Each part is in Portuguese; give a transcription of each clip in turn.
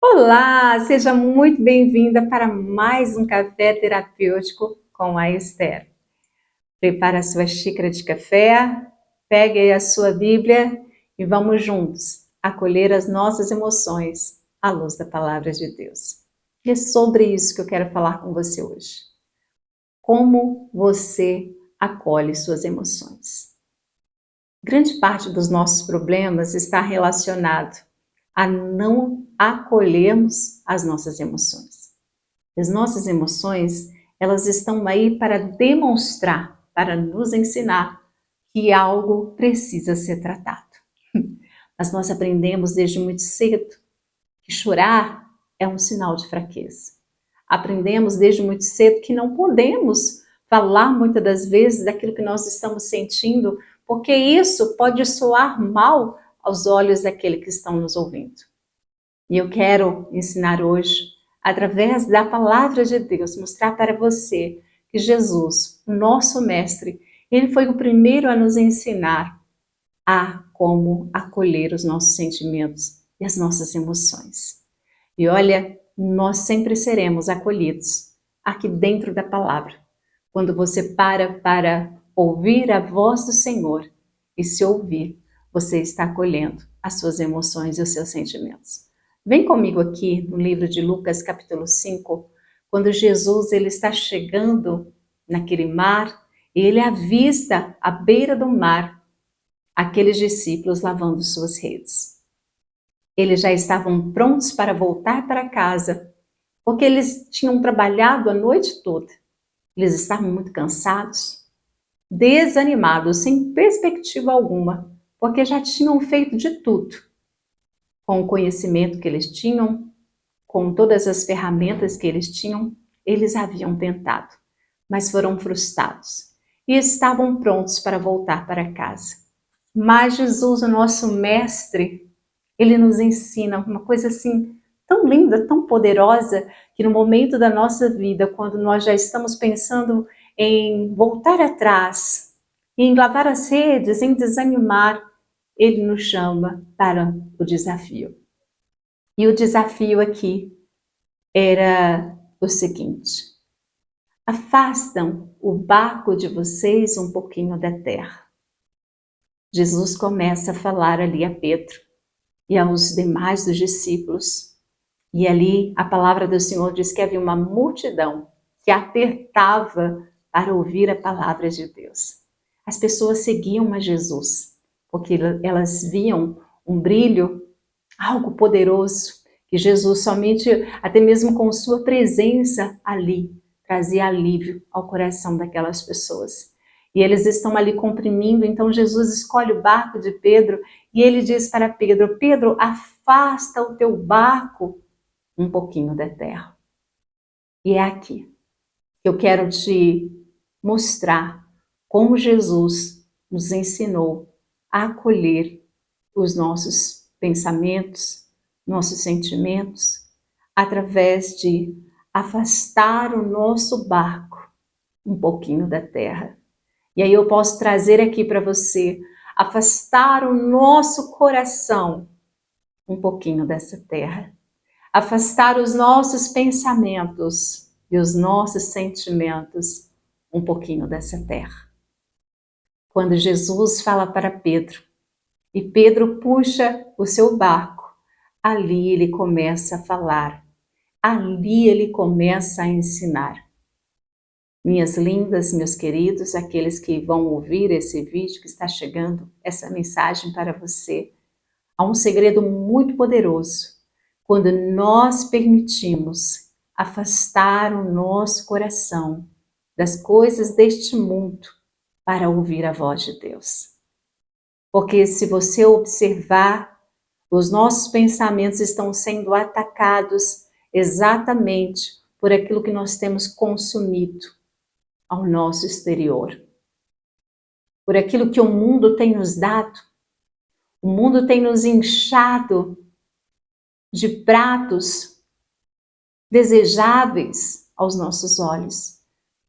Olá, seja muito bem-vinda para mais um café terapêutico com a Esther. Prepare a sua xícara de café, pegue aí a sua Bíblia e vamos juntos acolher as nossas emoções à luz da palavra de Deus. E é sobre isso que eu quero falar com você hoje. Como você acolhe suas emoções? Grande parte dos nossos problemas está relacionado a não acolhermos as nossas emoções. As nossas emoções, elas estão aí para demonstrar, para nos ensinar que algo precisa ser tratado. Mas nós aprendemos desde muito cedo que chorar é um sinal de fraqueza. Aprendemos desde muito cedo que não podemos falar muitas das vezes daquilo que nós estamos sentindo, porque isso pode soar mal aos olhos daquele que estão nos ouvindo. E eu quero ensinar hoje, através da palavra de Deus, mostrar para você que Jesus, o nosso mestre, ele foi o primeiro a nos ensinar a como acolher os nossos sentimentos e as nossas emoções. E olha, nós sempre seremos acolhidos aqui dentro da palavra. Quando você para ouvir a voz do Senhor e se ouvir, você está acolhendo as suas emoções e os seus sentimentos. Vem comigo aqui no livro de Lucas, capítulo 5, quando Jesus ele está chegando naquele mar e ele avista à beira do mar aqueles discípulos lavando suas redes. Eles já estavam prontos para voltar para casa, porque eles tinham trabalhado a noite toda. Eles estavam muito cansados, desanimados, sem perspectiva alguma, porque já tinham feito de tudo. Com o conhecimento que eles tinham, com todas as ferramentas que eles tinham, eles haviam tentado, mas foram frustrados e estavam prontos para voltar para casa. Mas Jesus, o nosso mestre, ele nos ensina uma coisa assim tão linda, tão poderosa, que no momento da nossa vida, quando nós já estamos pensando em voltar atrás, em lavar as redes, em desanimar, ele nos chama para o desafio. E o desafio aqui era o seguinte: afastam o barco de vocês um pouquinho da terra. Jesus começa a falar ali a Pedro e aos demais dos discípulos. E ali a palavra do Senhor diz que havia uma multidão que apertava para ouvir a palavra de Deus. As pessoas seguiam a Jesus, porque elas viam um brilho, algo poderoso, que Jesus somente, até mesmo com sua presença ali, trazia alívio ao coração daquelas pessoas. E eles estão ali comprimindo, então Jesus escolhe o barco de Pedro e ele diz para Pedro: Pedro, afasta o teu barco um pouquinho da terra. E é aqui que eu quero te mostrar como Jesus nos ensinou a acolher os nossos pensamentos, nossos sentimentos, através de afastar o nosso barco um pouquinho da terra. E aí eu posso trazer aqui para você, afastar o nosso coração um pouquinho dessa terra. Afastar os nossos pensamentos e os nossos sentimentos um pouquinho dessa terra. Quando Jesus fala para Pedro, e Pedro puxa o seu barco, ali ele começa a falar, ali ele começa a ensinar. Minhas lindas, meus queridos, aqueles que vão ouvir esse vídeo que está chegando, essa mensagem para você, há um segredo muito poderoso. Quando nós permitimos afastar o nosso coração das coisas deste mundo para ouvir a voz de Deus. Porque se você observar, os nossos pensamentos estão sendo atacados exatamente por aquilo que nós temos consumido ao nosso exterior. Por aquilo que o mundo tem nos dado. O mundo tem nos inchado de pratos desejáveis aos nossos olhos,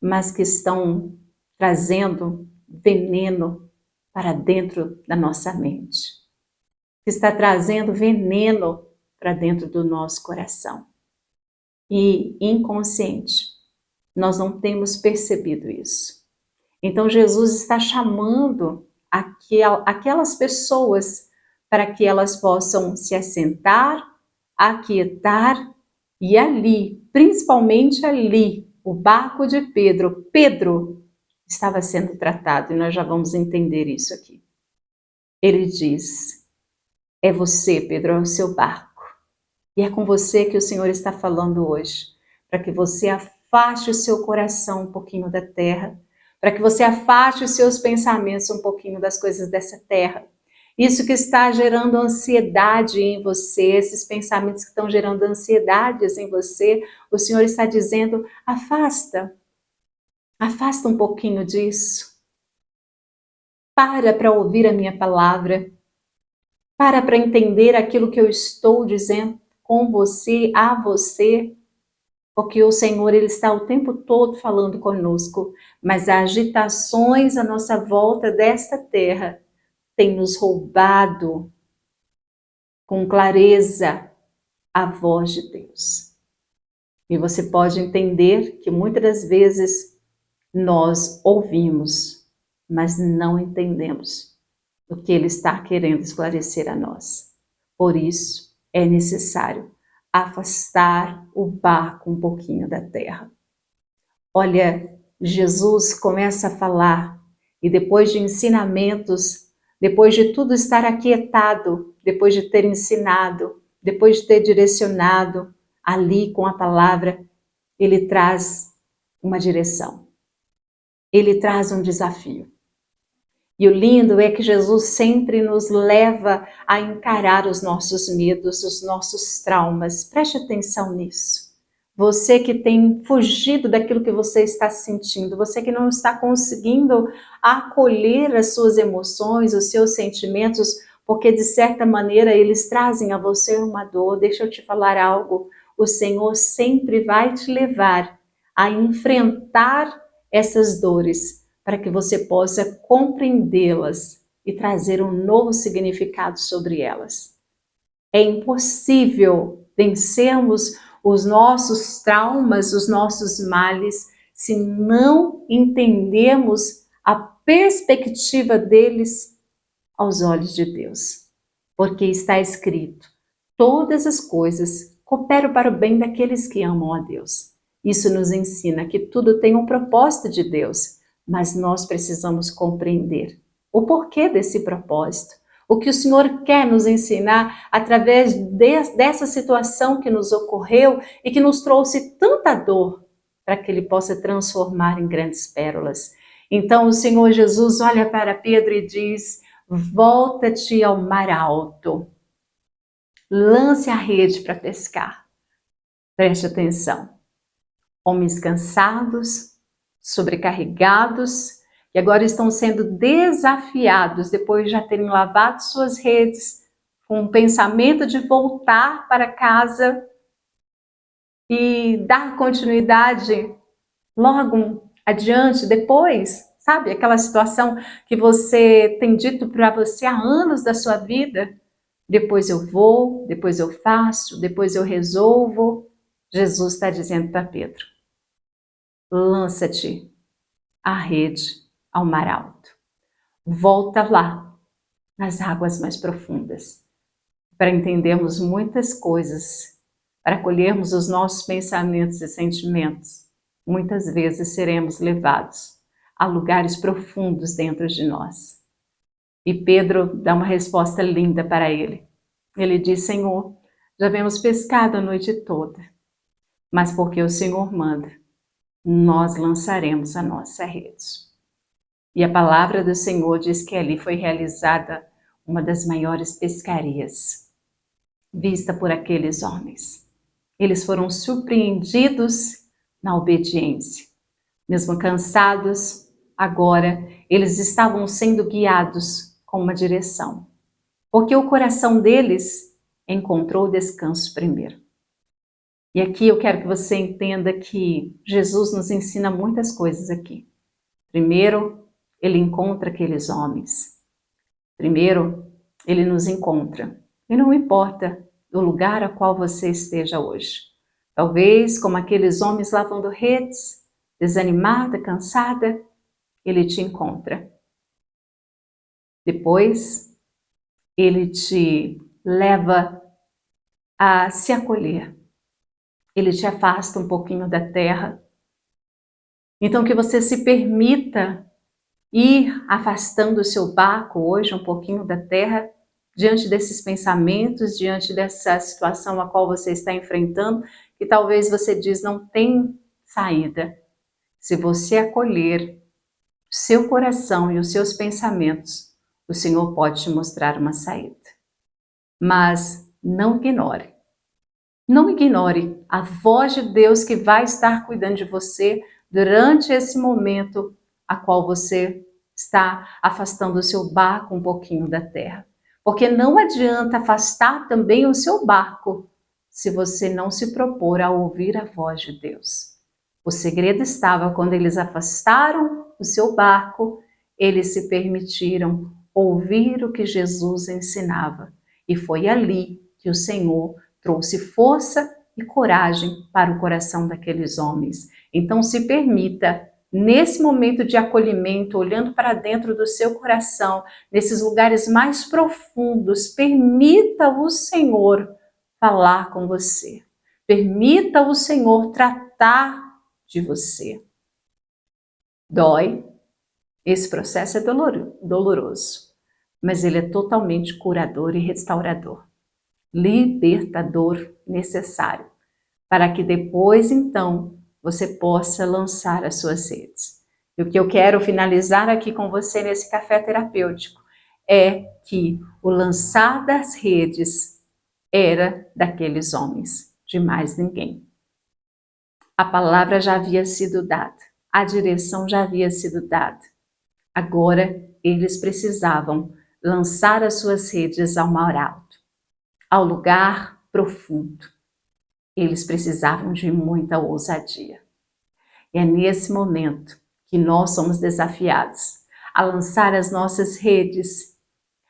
mas que estão trazendo veneno para dentro da nossa mente. Que está trazendo veneno para dentro do nosso coração. E inconsciente, nós não temos percebido isso. Então Jesus está chamando aquelas pessoas para que elas possam se assentar, aquietar e ali, principalmente ali, o barco de Pedro estava sendo tratado, e nós já vamos entender isso aqui. Ele diz: é você, Pedro, é o seu barco. E é com você que o Senhor está falando hoje, para que você afaste o seu coração um pouquinho da terra, para que você afaste os seus pensamentos um pouquinho das coisas dessa terra. Isso que está gerando ansiedade em você, esses pensamentos que estão gerando ansiedades em você, o Senhor está dizendo: afasta um pouquinho disso. Para ouvir a minha palavra. Para entender aquilo que eu estou dizendo com você, a você, porque o Senhor ele está o tempo todo falando conosco, mas as agitações à nossa volta desta terra têm nos roubado com clareza a voz de Deus. E você pode entender que muitas das vezes nós ouvimos, mas não entendemos o que Ele está querendo esclarecer a nós. Por isso, é necessário afastar o barco um pouquinho da terra. Olha, Jesus começa a falar, e depois de ensinamentos, depois de tudo estar aquietado, depois de ter ensinado, depois de ter direcionado ali com a palavra, Ele traz uma direção. Ele traz um desafio. E o lindo é que Jesus sempre nos leva a encarar os nossos medos, os nossos traumas. Preste atenção nisso. Você que tem fugido daquilo que você está sentindo, você que não está conseguindo acolher as suas emoções, os seus sentimentos, porque de certa maneira eles trazem a você uma dor. Deixa eu te falar algo. O Senhor sempre vai te levar a enfrentar essas dores, para que você possa compreendê-las e trazer um novo significado sobre elas. É impossível vencermos os nossos traumas, os nossos males, se não entendermos a perspectiva deles aos olhos de Deus. Porque está escrito: todas as coisas cooperam para o bem daqueles que amam a Deus. Isso nos ensina que tudo tem um propósito de Deus, mas nós precisamos compreender o porquê desse propósito, o que o Senhor quer nos ensinar através dessa situação que nos ocorreu e que nos trouxe tanta dor, para que Ele possa transformar em grandes pérolas. Então o Senhor Jesus olha para Pedro e diz: volta-te ao mar alto, lance a rede para pescar. Preste atenção. Homens cansados, sobrecarregados, e agora estão sendo desafiados, depois de já terem lavado suas redes, com o pensamento de voltar para casa e dar continuidade logo adiante, depois, sabe? Aquela situação que você tem dito para você há anos da sua vida. Depois eu vou, depois eu faço, depois eu resolvo. Jesus está dizendo para Pedro: lança-te à rede, ao mar alto. Volta lá, nas águas mais profundas, para entendermos muitas coisas, para colhermos os nossos pensamentos e sentimentos. Muitas vezes seremos levados a lugares profundos dentro de nós. E Pedro dá uma resposta linda para ele. Ele diz: Senhor, já vemos pescado a noite toda, mas porque o Senhor manda, nós lançaremos a nossa rede. E a palavra do Senhor diz que ali foi realizada uma das maiores pescarias vista por aqueles homens. Eles foram surpreendidos na obediência. Mesmo cansados, agora eles estavam sendo guiados com uma direção, porque o coração deles encontrou descanso primeiro. E aqui eu quero que você entenda que Jesus nos ensina muitas coisas aqui. Primeiro, Ele encontra aqueles homens. Primeiro, Ele nos encontra. E não importa do lugar a qual você esteja hoje. Talvez, como aqueles homens lavando redes, desanimada, cansada, ele te encontra. Depois, ele te leva a se acolher. Ele te afasta um pouquinho da terra. Então, que você se permita ir afastando o seu barco hoje um pouquinho da terra, diante desses pensamentos, diante dessa situação a qual você está enfrentando, que talvez você diz não tem saída. Se você acolher seu coração e os seus pensamentos, o Senhor pode te mostrar uma saída. Mas não ignore. Não ignore a voz de Deus que vai estar cuidando de você durante esse momento a qual você está afastando o seu barco um pouquinho da terra. Porque não adianta afastar também o seu barco se você não se propor a ouvir a voz de Deus. O segredo estava quando eles afastaram o seu barco, eles se permitiram ouvir o que Jesus ensinava. E foi ali que o Senhor trouxe força e coragem para o coração daqueles homens. Então se permita, nesse momento de acolhimento, olhando para dentro do seu coração, nesses lugares mais profundos, permita o Senhor falar com você. Permita o Senhor tratar de você. Dói, esse processo é doloroso, mas ele é totalmente curador e restaurador, libertador necessário, para que depois, então, você possa lançar as suas redes. E o que eu quero finalizar aqui com você nesse café terapêutico é que o lançar das redes era daqueles homens, de mais ninguém. A palavra já havia sido dada, a direção já havia sido dada. Agora eles precisavam lançar as suas redes ao mar alto, ao lugar profundo. Eles precisavam de muita ousadia. E é nesse momento que nós somos desafiados a lançar as nossas redes,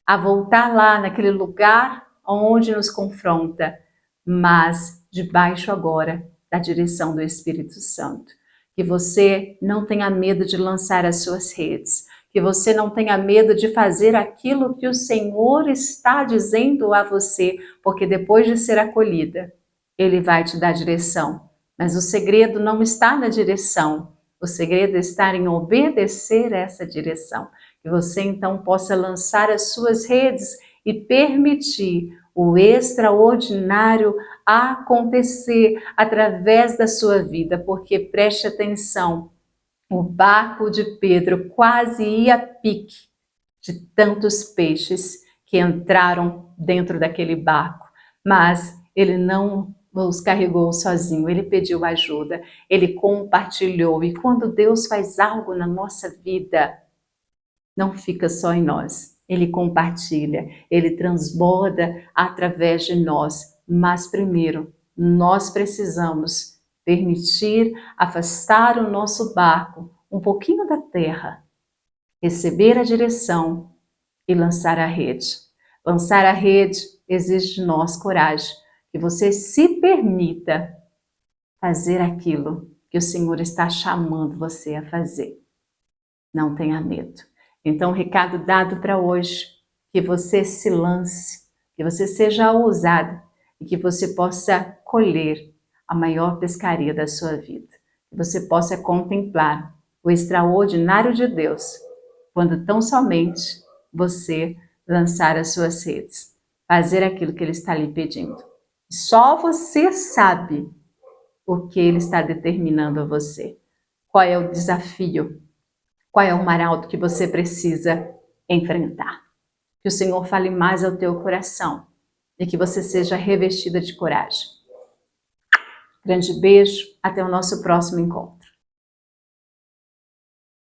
a voltar lá naquele lugar onde nos confronta, mas debaixo agora da direção do Espírito Santo. Que você não tenha medo de lançar as suas redes, que você não tenha medo de fazer aquilo que o Senhor está dizendo a você, porque depois de ser acolhida, Ele vai te dar direção. Mas o segredo não está na direção, o segredo está em obedecer essa direção. Que você então possa lançar as suas redes e permitir o extraordinário acontecer através da sua vida, porque preste atenção, o barco de Pedro quase ia a pique de tantos peixes que entraram dentro daquele barco, mas ele não os carregou sozinho, ele pediu ajuda, ele compartilhou. E quando Deus faz algo na nossa vida, não fica só em nós, ele compartilha, ele transborda através de nós. Mas primeiro, nós precisamos permitir afastar o nosso barco um pouquinho da terra, receber a direção e lançar a rede. Lançar a rede exige de nós coragem, que você se permita fazer aquilo que o Senhor está chamando você a fazer. Não tenha medo. Então, o recado dado para hoje, que você se lance, que você seja ousado e que você possa colher a maior pescaria da sua vida. Que você possa contemplar o extraordinário de Deus, quando tão somente você lançar as suas redes, fazer aquilo que Ele está lhe pedindo. Só você sabe o que Ele está determinando a você. Qual é o desafio? Qual é o mar alto que você precisa enfrentar? Que o Senhor fale mais ao teu coração e que você seja revestida de coragem. Grande beijo, até o nosso próximo encontro.